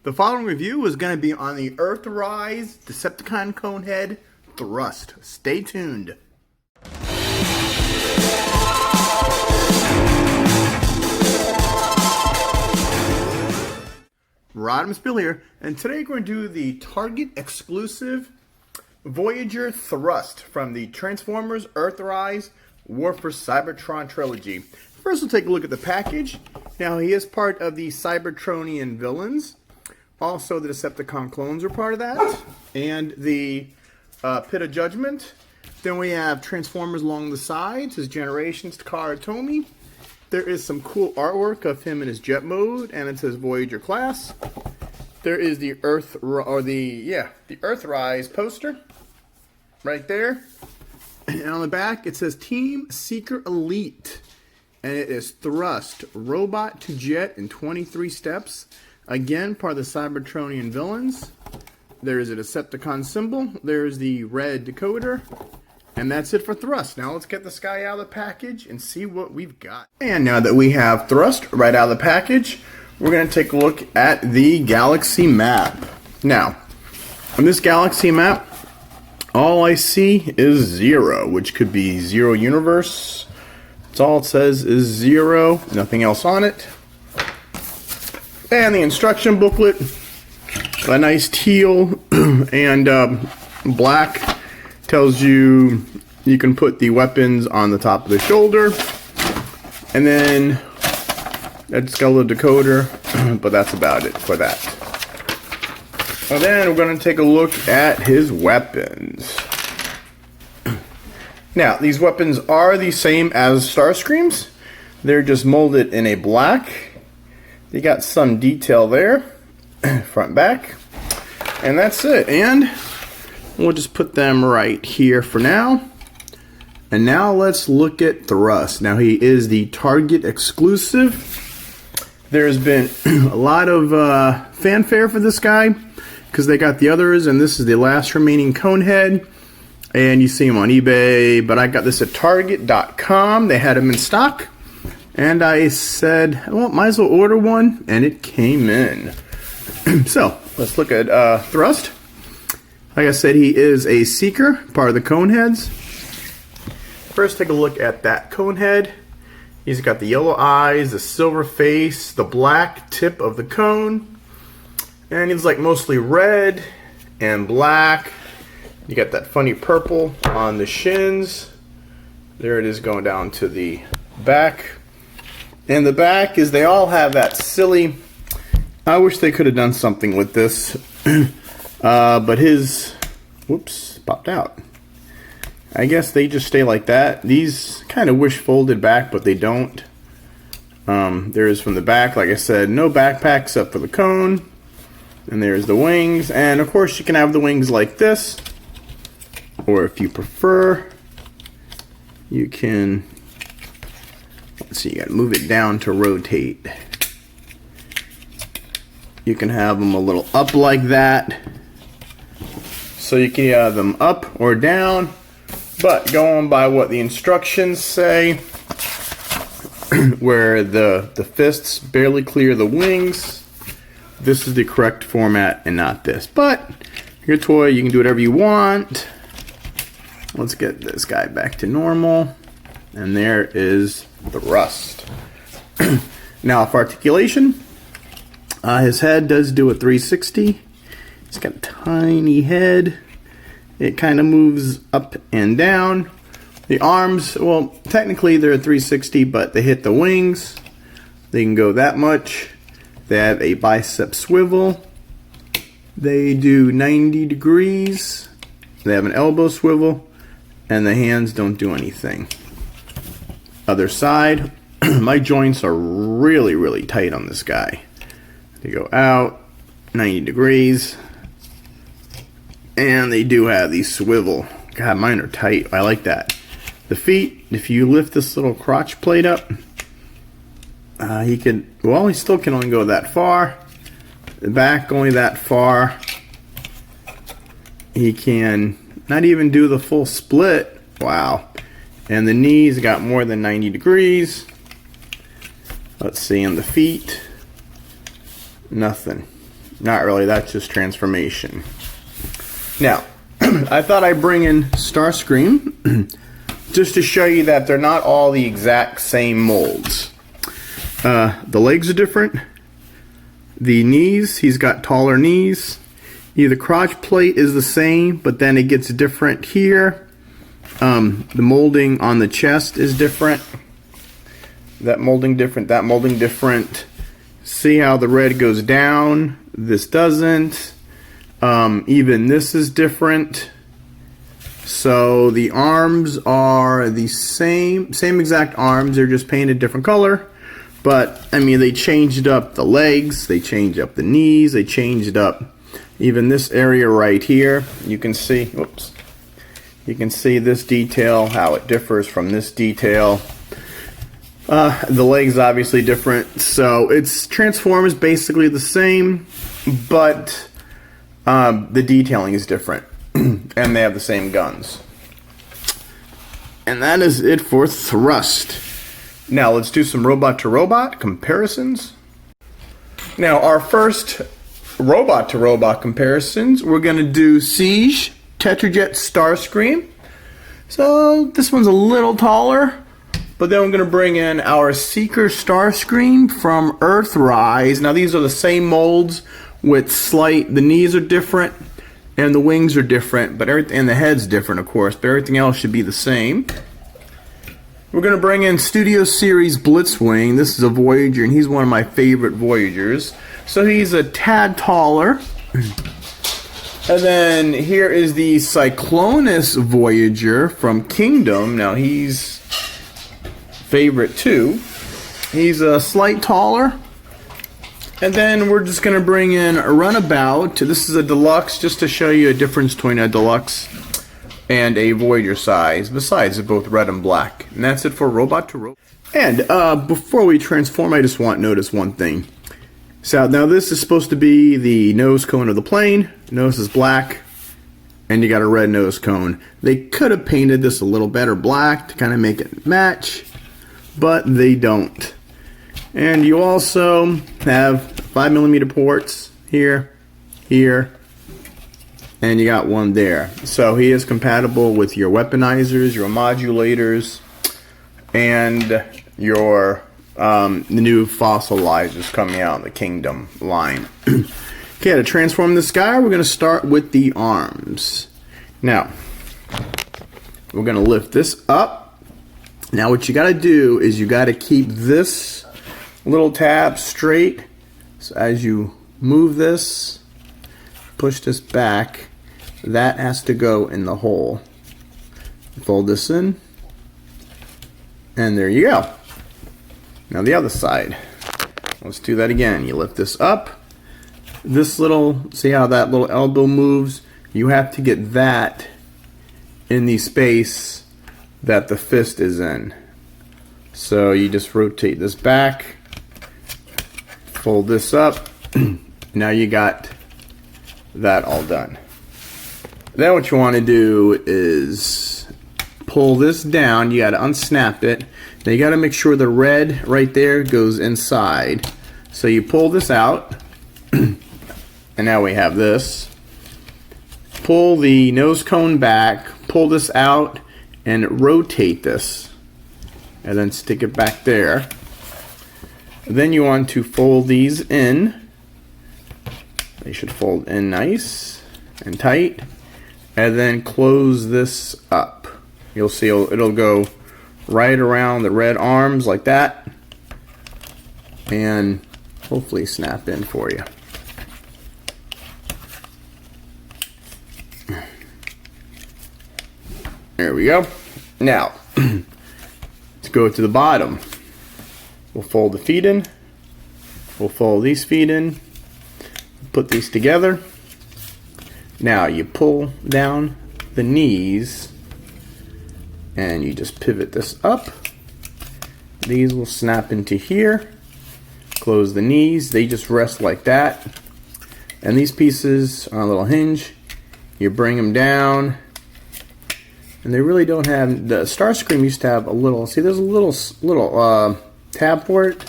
The following review is going to be on the Earthrise Decepticon Conehead Thrust. Stay tuned. Rodimusbill here, and today we're going to do the Target exclusive Voyager Thrust from the Transformers Earthrise War For Cybertron Trilogy. First, we'll take a look at the package. Now, he is part of the Cybertronian Villains. Also, the Decepticon clones are part of that. And the Pit of Judgment. Then we have Transformers along the sides, his Generations, Takara Tomy. There is some cool artwork of him in his jet mode, and it says Voyager class. There is the Earthrise poster right there. And on the back, it says Team Seeker Elite. And it is Thrust, Robot to Jet in 23 steps. Again, part of the Cybertronian Villains. There is a Decepticon symbol. There's the red decoder. And that's it for Thrust. Now let's get this guy out of the package and see what we've got. And now that we have Thrust right out of the package, we're going to take a look at the galaxy map. Now, on this galaxy map, all I see is 0, which could be 0 universe. That's all it says is 0, nothing else on it. And the instruction booklet, a nice teal and black, tells you you can put the weapons on the top of the shoulder. And then it's got a little decoder, but that's about it for that. And then we're going to take a look at his weapons. Now, these weapons are the same as Starscream's. They're just molded in a black. They got some detail there, front, back, and that's it. And we'll just put them right here for now. And now let's look at Thrust. Now, he is the Target exclusive. There's been a lot of fanfare for this guy because they got the others, and this is the last remaining Conehead. And you see him on eBay, but I got this at Target.com. They had him in stock. And I said, well, might as well order one. And it came in. So, let's look at Thrust. Like I said, he is a Seeker, part of the Coneheads. First, take a look at that Conehead. He's got the yellow eyes, the silver face, the black tip of the cone. And he's like mostly red and black. You got that funny purple on the shins. There it is going down to the back. And the back is they all have that silly... I wish they could have done something with this. But his... Whoops, popped out. I guess they just stay like that. These kind of wish folded back, but they don't. There is from the back, like I said, no backpack except for the cone. And there's the wings. And of course you can have the wings like this. Or if you prefer, you can, let's see, you gotta move it down to rotate. You can have them a little up like that. So you can have them up or down. But going by what the instructions say, where the fists barely clear the wings, this is the correct format and not this. But your toy, you can do whatever you want. Let's get this guy back to normal. And there is the Thrust. Now, for articulation, his head does do a 360. He's got a tiny head. It kind of moves up and down. The arms, well, technically they're a 360, but they hit the wings. They can go that much. They have a bicep swivel. They do 90 degrees. They have an elbow swivel. And the hands don't do anything. Other side, my joints are really, really tight on this guy. They go out 90 degrees. And they do have these swivel. God, mine are tight. I like that. The feet, if you lift this little crotch plate up, he still can only go that far. The back only that far. He can not even do the full split. Wow. And the knees got more than 90 degrees. Let's see, on the feet, nothing. Not really, that's just transformation. Now, I thought I'd bring in Starscream just to show you that they're not all the exact same molds. The legs are different. The knees, he's got taller knees. The crotch plate is the same, but then it gets different here. The molding on the chest is different. That molding different, that molding different. See how the red goes down? This doesn't. Even this is different. So the arms are the same exact arms, they're just painted different color. But I mean, they changed up the legs, they changed up the knees, they changed up even this area right here. You can see, whoops. You can see this detail, how it differs from this detail. The legs obviously different, so its transform is basically the same, but the detailing is different, and they have the same guns. And that is it for Thrust. Now let's do some robot-to-robot comparisons. Now our first robot-to-robot comparisons, we're going to do Siege, Tetrajet Starscream. So this one's a little taller. But then we're going to bring in our Seeker Starscream from Earthrise. Now these are the same molds with the knees are different and the wings are different, but and the head's different, of course, but everything else should be the same. We're going to bring in Studio Series Blitzwing. This is a Voyager, and he's one of my favorite Voyagers. So he's a tad taller. And then here is the Cyclonus Voyager from Kingdom. Now he's favorite too. He's a slight taller. And then we're just going to bring in a Runabout. This is a deluxe, just to show you a difference between a deluxe and a Voyager size. Besides, they're both red and black. And that's it for robot to robot. And before we transform, I just want to notice one thing. So now this is supposed to be the nose cone of the plane. Nose is black, and you got a red nose cone. They could have painted this a little better black to kind of make it match, but they don't. And you also have 5mm ports here, here, and you got one there. So he is compatible with your weaponizers, your modulators, and your the new Fossilizers coming out in the Kingdom line. Okay, to transform this guy, we're going to start with the arms. Now, we're going to lift this up. Now what you got to do is you got to keep this little tab straight. So as you move this, push this back, that has to go in the hole. Fold this in, and there you go. Now the other side. Let's do that again. You lift this up. This little, see how that little elbow moves? You have to get that in the space that the fist is in. So you just rotate this back, fold this up. Now you got that all done. Then what you want to do is pull this down. You got to unsnap it. Now you got to make sure the red right there goes inside. So you pull this out, and now we have this. Pull the nose cone back, pull this out, and rotate this, and then stick it back there. Then you want to fold these in. They should fold in nice and tight, and then close this up. You'll see it'll go right around the red arms like that, and hopefully snap in for you. There we go. Now, let's go to the bottom. We'll fold the feet in. We'll fold these feet in. Put these together. Now you pull down the knees and you just pivot this up. These will snap into here. Close the knees. They just rest like that. And these pieces on a little hinge. You bring them down. And they really don't have, the Starscream used to have a little, see there's a little tab port,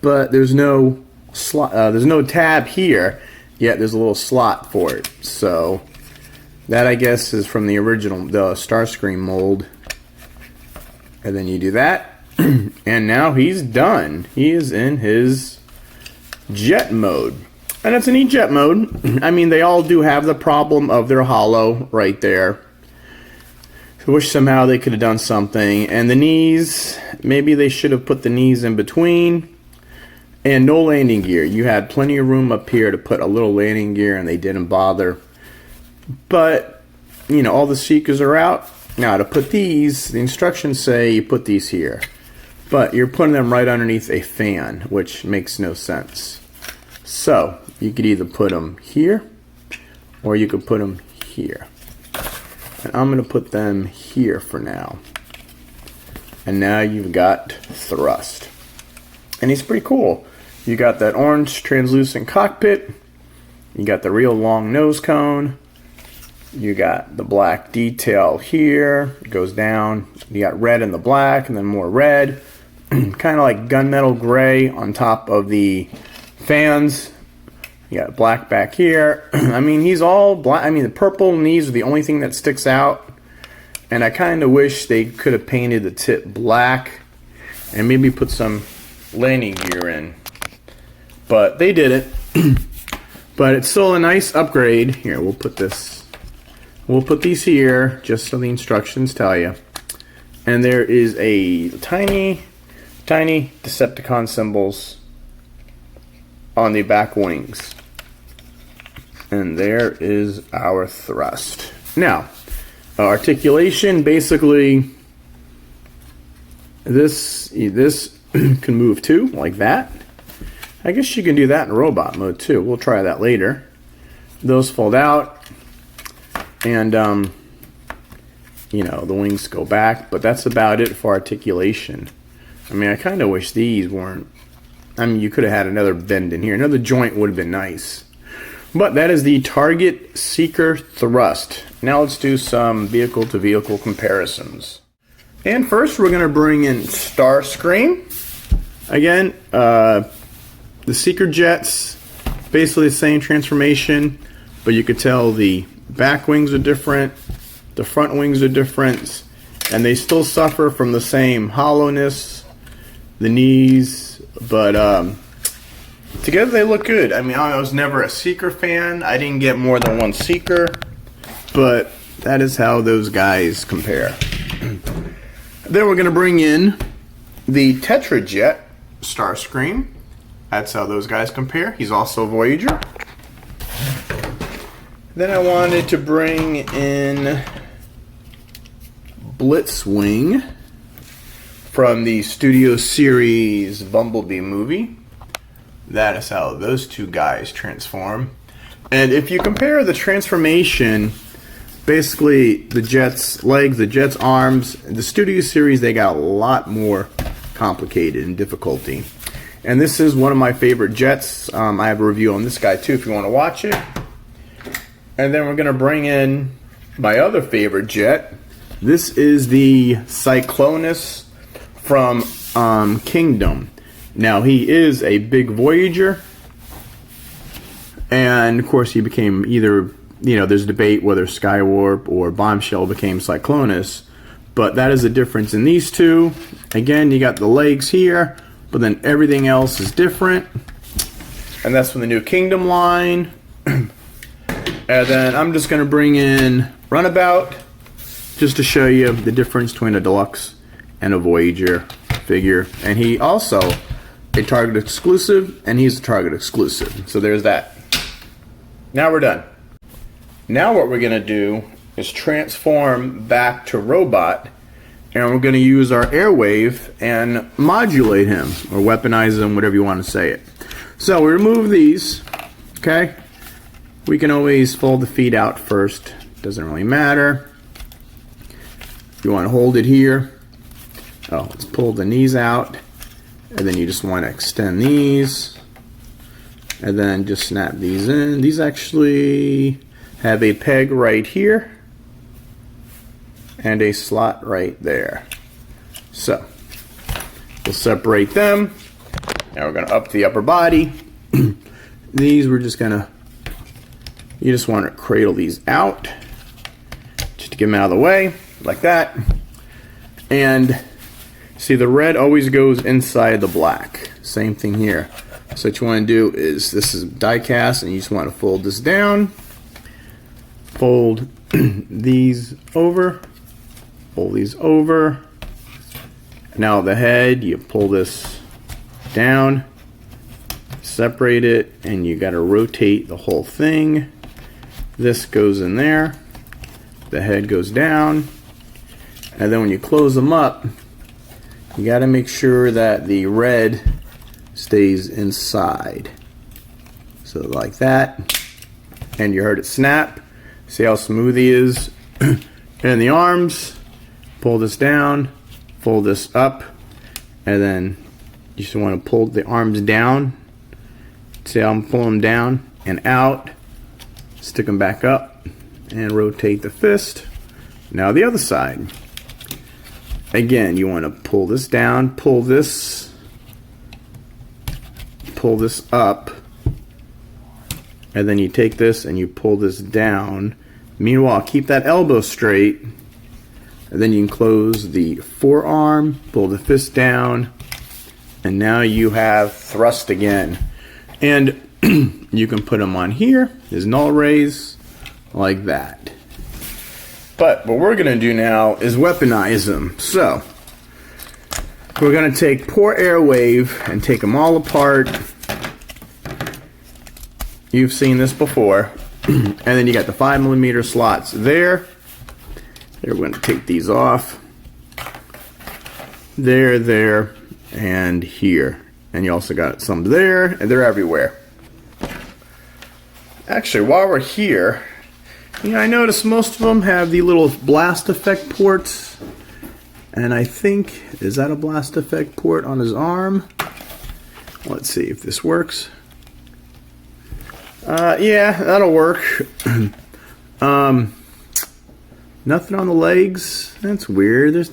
but there's no slot. There's no tab here, yet there's a little slot for it. So that, I guess, is from the original, the Starscream mold. And then you do that, and now he's done. He is in his jet mode. And it's an E-jet mode. I mean, they all do have the problem of their hollow right there. I wish somehow they could have done something. And the knees, maybe they should have put the knees in between. And no landing gear. You had plenty of room up here to put a little landing gear, and they didn't bother. But, you know, all the seekers are out. Now, to put these, the instructions say you put these here. But you're putting them right underneath a fan, which makes no sense. So, you could either put them here, or you could put them here. And I'm going to put them here for now. And now you've got Thrust. And he's pretty cool. You got that orange translucent cockpit. You got the real long nose cone. You got the black detail here. It goes down. You got red in the black, and then more red. Kind of like gunmetal gray on top of the fans. You got black back here. I mean, he's all black. I mean, the purple knees are the only thing that sticks out. And I kind of wish they could have painted the tip black and maybe put some landing gear in. But they did it. But it's still a nice upgrade. Here, we'll put this. We'll put these here just so the instructions tell you. And there is a tiny Decepticon symbols on the back wings. And there is our Thrust. Now, articulation, basically, this can move too, like that. I guess you can do that in robot mode too. We'll try that later. Those fold out, and you know, the wings go back, but that's about it for articulation. I mean, I kind of wish these weren't. I mean, you could have had another bend in here. Another joint would have been nice. But that is the Target Seeker Thrust. Now let's do some vehicle-to-vehicle comparisons. And first, we're going to bring in Starscream. Again, the Seeker jets, basically the same transformation, but you could tell the back wings are different, the front wings are different, and they still suffer from the same hollowness, the knees, but together they look good. I mean, I was never a Seeker fan. I didn't get more than one Seeker, but that is how those guys compare. Then we're going to bring in the Tetrajet Starscream. That's how those guys compare. He's also Voyager. Then I wanted to bring in Blitzwing from the Studio Series Bumblebee movie. That is how those two guys transform. And if you compare the transformation, basically the Jet's legs, the Jet's arms, the Studio Series, they got a lot more complicated in difficulty. And this is one of my favorite Jets. I have a review on this guy too if you want to watch it. And then we're going to bring in my other favorite Jet. This is the Cyclonus from Kingdom. Now, he is a big Voyager, and of course he became either, you know, there's debate whether Skywarp or Bombshell became Cyclonus, but that is the difference in these two. Again, you got the legs here, but then everything else is different, and that's from the new Kingdom line. And then I'm just going to bring in Runabout, just to show you the difference between a Deluxe and a Voyager figure, and he also a Target exclusive, and he's a Target exclusive. So there's that. Now we're done. Now what we're going to do is transform back to robot, and we're going to use our airwave and modulate him, or weaponize him, whatever you want to say it. So we remove these, okay? We can always fold the feet out first. Doesn't really matter. You want to hold it here. Oh, let's pull the knees out. And then you just want to extend these, and then just snap these in. These actually have a peg right here and a slot right there. So we'll separate them. Now we're going to up the upper body, These we're just gonna, you just want to cradle these out, just to get them out of the way, like that. And see, the red always goes inside the black. Same thing here. So what you want to do is, this is die cast, and you just want to fold this down, fold these over, fold these over. Now the head, you pull this down, separate it, and you got to rotate the whole thing. This goes in there, the head goes down, and then when you close them up, you got to make sure that the red stays inside. So like that, and you heard it snap. See how smooth he is? And the arms, pull this down, fold this up, and then you just want to pull the arms down. See how I'm pulling them down and out, stick them back up, and rotate the fist. Now the other side. Again, you want to pull this down, pull this up, and then you take this and you pull this down. Meanwhile, keep that elbow straight, and then you can close the forearm, pull the fist down, and now you have thrust again. And you can put them on here, his null rays, like that. But what we're going to do now is weaponize them. So, we're going to take poor Airwave and take them all apart. You've seen this before. And then you got the 5mm slots there. We're going to take these off. There, and here. And you also got some there, and they're everywhere. Actually, while we're here, you know, I noticed most of them have the little blast effect ports. And I think, is that a blast effect port on his arm? Let's see if this works. Yeah, that'll work. Nothing on the legs. That's weird.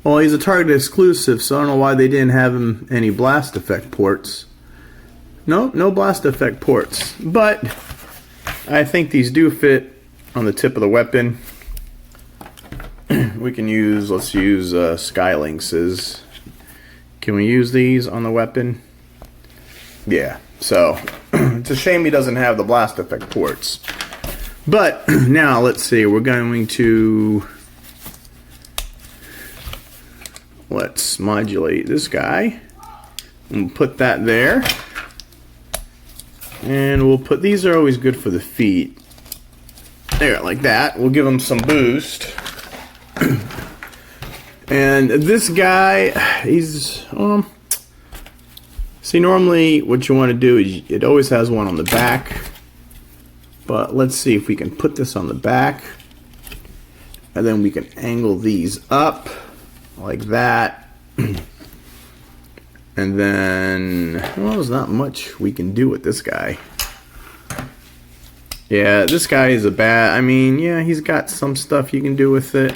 Well, he's a Target exclusive, so I don't know why they didn't have him any blast effect ports. No blast effect ports. But I think these do fit on the tip of the weapon. We can use, let's use Skylinks. Can we use these on the weapon? Yeah, so it's a shame he doesn't have the blast effect ports. But now let's see, we're going to, let's modulate this guy and put that there. And we'll put, these are always good for the feet. There, like that. We'll give him some boost. And this guy, he's, see, normally what you want to do is, it always has one on the back. But let's see if we can put this on the back. And then we can angle these up like that. And then, well, there's not much we can do with this guy. Yeah, this guy is a bad, I mean, yeah, he's got some stuff you can do with it.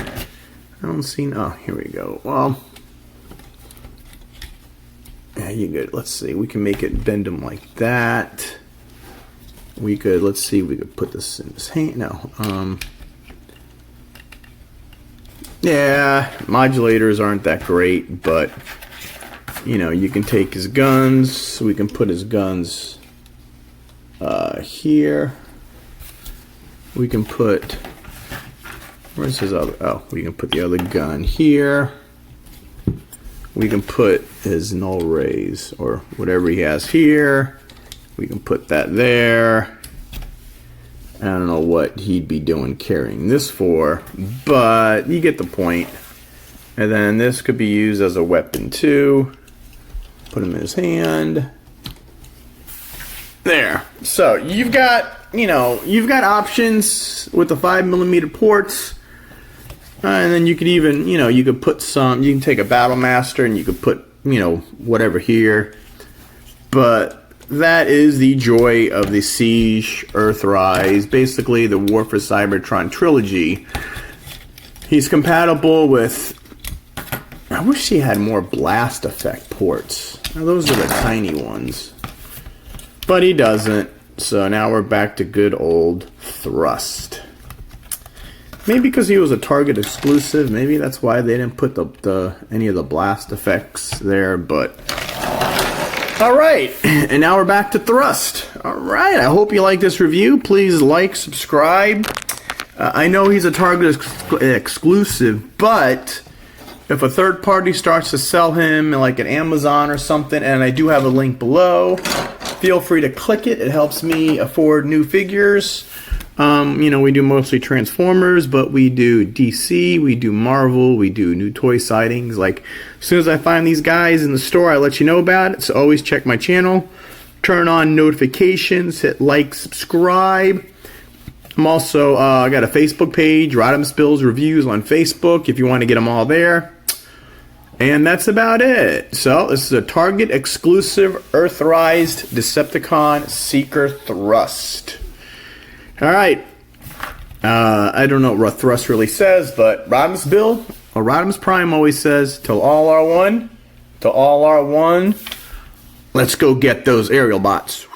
I don't see, oh, here we go. Well, yeah, you good. Let's see, we can make it bend him like that. We could, let's see, we could put this in his hand. No, yeah, modulators aren't that great, but you know, you can take his guns. So we can put his guns here. We can put, where's his other, oh, we can put the other gun here. We can put his null rays or whatever he has here. We can put that there. I don't know what he'd be doing carrying this for, but you get the point. And then this could be used as a weapon too. Put him in his hand. There. So you've got, you know, you've got options with the 5mm ports. And then you could even, you know, you could put some, you can take a Battle Master and you could put, you know, whatever here. But that is the joy of the Siege Earthrise, basically the War for Cybertron Trilogy. He's compatible with, I wish he had more blast effect ports. Now, those are the tiny ones. But he doesn't. So now we're back to good old Thrust. Maybe because he was a Target exclusive. Maybe that's why they didn't put any of the blast effects there. But alright. And now we're back to Thrust. Alright. I hope you like this review. Please like, subscribe. I know he's a Target exclusive, but if a third party starts to sell him like at Amazon or something, and I do have a link below, feel free to click it. It helps me afford new figures. You know, we do mostly Transformers, but we do DC, we do Marvel, we do new toy sightings. Like, as soon as I find these guys in the store, I let you know about it. So always check my channel, turn on notifications, hit like, subscribe. I'm also, I got a Facebook page, Rodimusbill's Reviews on Facebook, if you want to get them all there. And that's about it. So, this is a Target exclusive Earthrise Decepticon Seeker Thrust. Alright. I don't know what Thrust really says, but Rodimusbill, or Rodimus Prime always says, till all are one, let's go get those aerial bots.